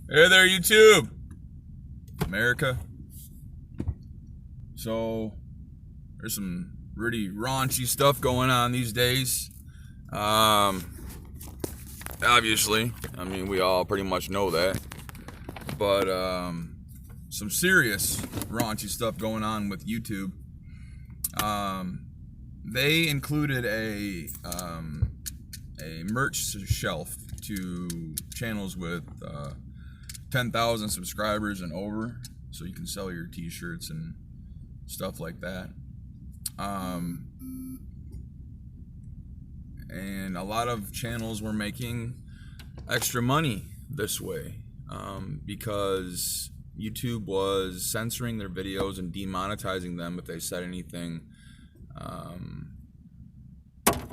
Hey there, YouTube, America. So there's some really raunchy stuff going on these days. Obviously, I mean we all pretty much know that, but some serious raunchy stuff going on with YouTube. They included a merch shelf to channels with 10,000 subscribers and over, so you can sell your t-shirts and stuff like that. And a lot of channels were making extra money this way because YouTube was censoring their videos and demonetizing them if they said anything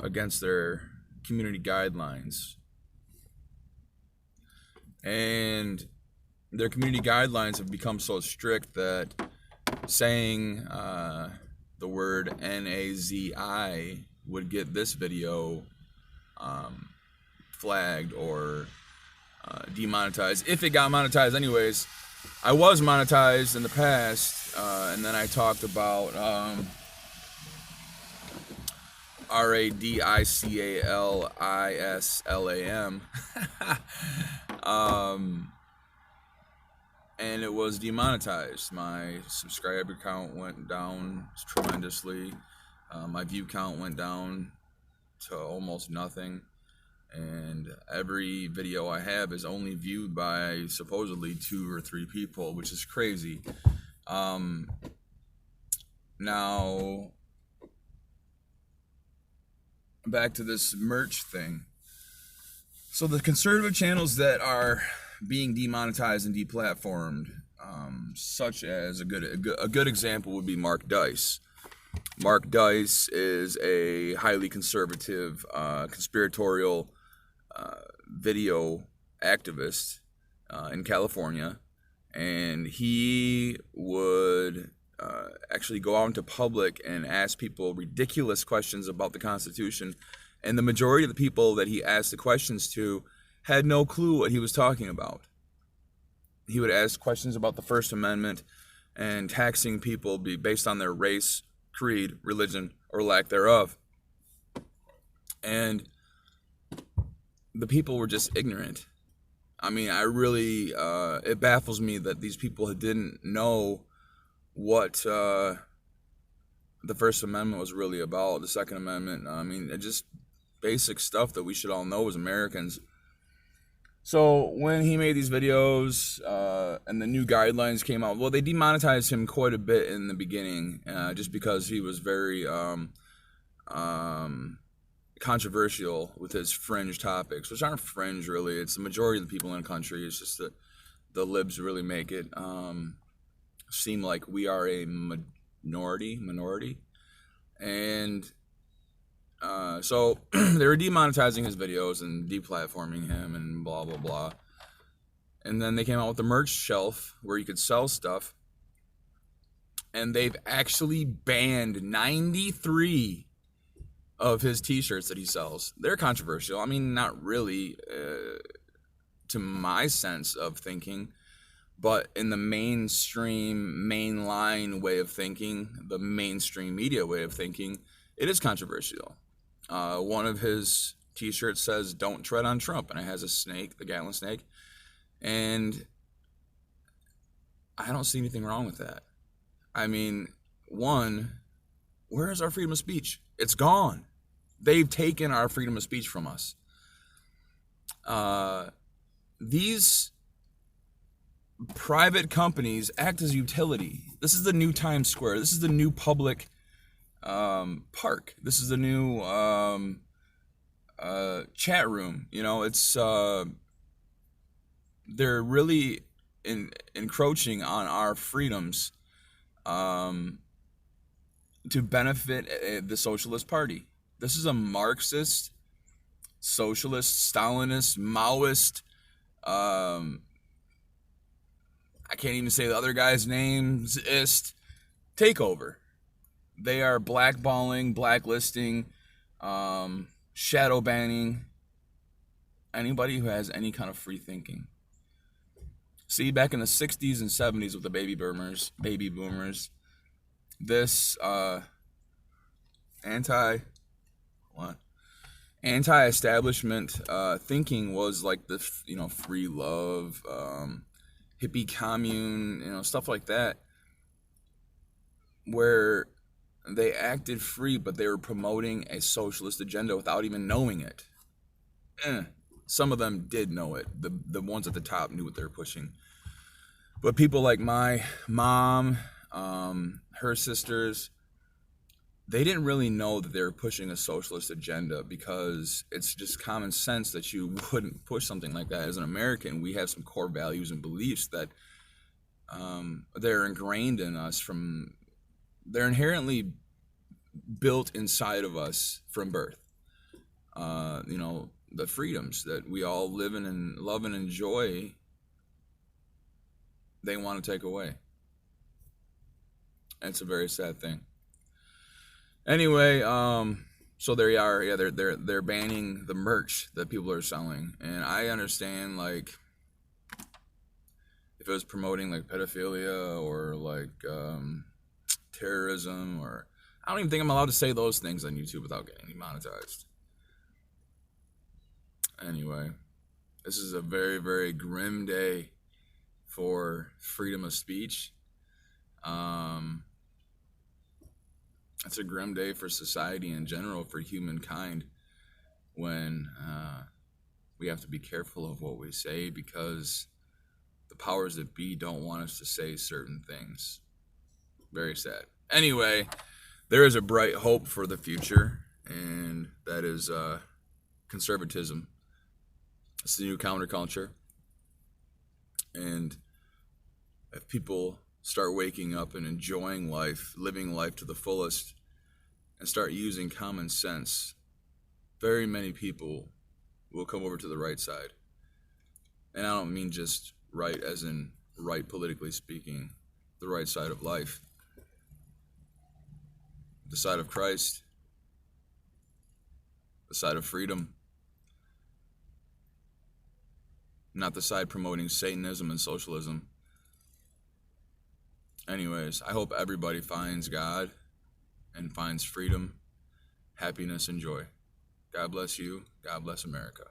against their community guidelines. And their community guidelines have become so strict that saying the word Nazi would get this video flagged or demonetized, if it got monetized anyways. I was monetized in the past, and then I talked about radicalislam and it was demonetized. My subscriber count went down tremendously. My view count went down to almost nothing, and every video I have is only viewed by supposedly 2 or 3 people, which is crazy. Now back to this merch thing. So the conservative channels that are being demonetized and deplatformed, such as a good example would be Mark Dice. Mark Dice is a highly conservative, conspiratorial video activist in California, and he would actually go out into public and ask people ridiculous questions about the Constitution, and the majority of the people that he asked the questions to had no clue what he was talking about. He would ask questions about the First Amendment and taxing people based on their race, creed, religion, or lack thereof. And the people were just ignorant. I mean, it baffles me that these people didn't know what the First Amendment was really about, the Second Amendment. I mean, just basic stuff that we should all know as Americans. So when he made these videos and the new guidelines came out, well, they demonetized him quite a bit in the beginning, just because he was very controversial with his fringe topics, which aren't fringe really. It's the majority of the people in the country. It's just that the libs really make it seem like we are a minority, and so they were demonetizing his videos and deplatforming him and blah blah blah. And then they came out with the merch shelf where you could sell stuff, and they've actually banned 93 of his t-shirts that he sells. They're controversial. I mean, not really to my sense of thinking, but in the mainstream, mainline way of thinking, the mainstream media way of thinking, it is controversial. One of his t-shirts says, "Don't tread on Trump," and it has a snake, the Gatlin snake. And I don't see anything wrong with that. I mean, one, where is our freedom of speech? It's gone. They've taken our freedom of speech from us. These private companies act as utility. This is the new Times Square. This is the new public park. This is the new chat room. You know, it's they're really encroaching on our freedoms to benefit the Socialist Party. This is a Marxist, socialist, Stalinist, Maoist. I can't even say the other guy's names. Takeover. They are blackballing, blacklisting, shadow banning anybody who has any kind of free thinking. See, back in the 60s and 70s with the baby boomers, this anti what anti-establishment thinking was like the free love, hippie commune, stuff like that, where they acted free, but they were promoting a socialist agenda without even knowing it. Some of them did know it. The ones at the top knew what they were pushing. But people like my mom, her sisters, they didn't really know that they were pushing a socialist agenda, because it's just common sense that you wouldn't push something like that. As an American, we have some core values and beliefs that they're ingrained in us they're inherently built inside of us from birth. The freedoms that we all live in and love and enjoy, they want to take away. And it's a very sad thing. Anyway, so there you are. Yeah, they're banning the merch that people are selling, and I understand, like, if it was promoting like pedophilia or like terrorism, or I don't even think I'm allowed to say those things on YouTube without getting demonetized. Anyway, this is a very, very grim day for freedom of speech. It's a grim day for society in general, for humankind, when we have to be careful of what we say, because the powers that be don't want us to say certain things. Very sad. Anyway, there is a bright hope for the future, and that is conservatism. It's the new counterculture. And if people start waking up and enjoying life, living life to the fullest, and start using common sense, very many people will come over to the right side. And I don't mean just right as in right politically speaking, the right side of life, the side of Christ, the side of freedom, not the side promoting Satanism and socialism. Anyways, I hope everybody finds God and finds freedom, happiness, and joy. God bless you. God bless America.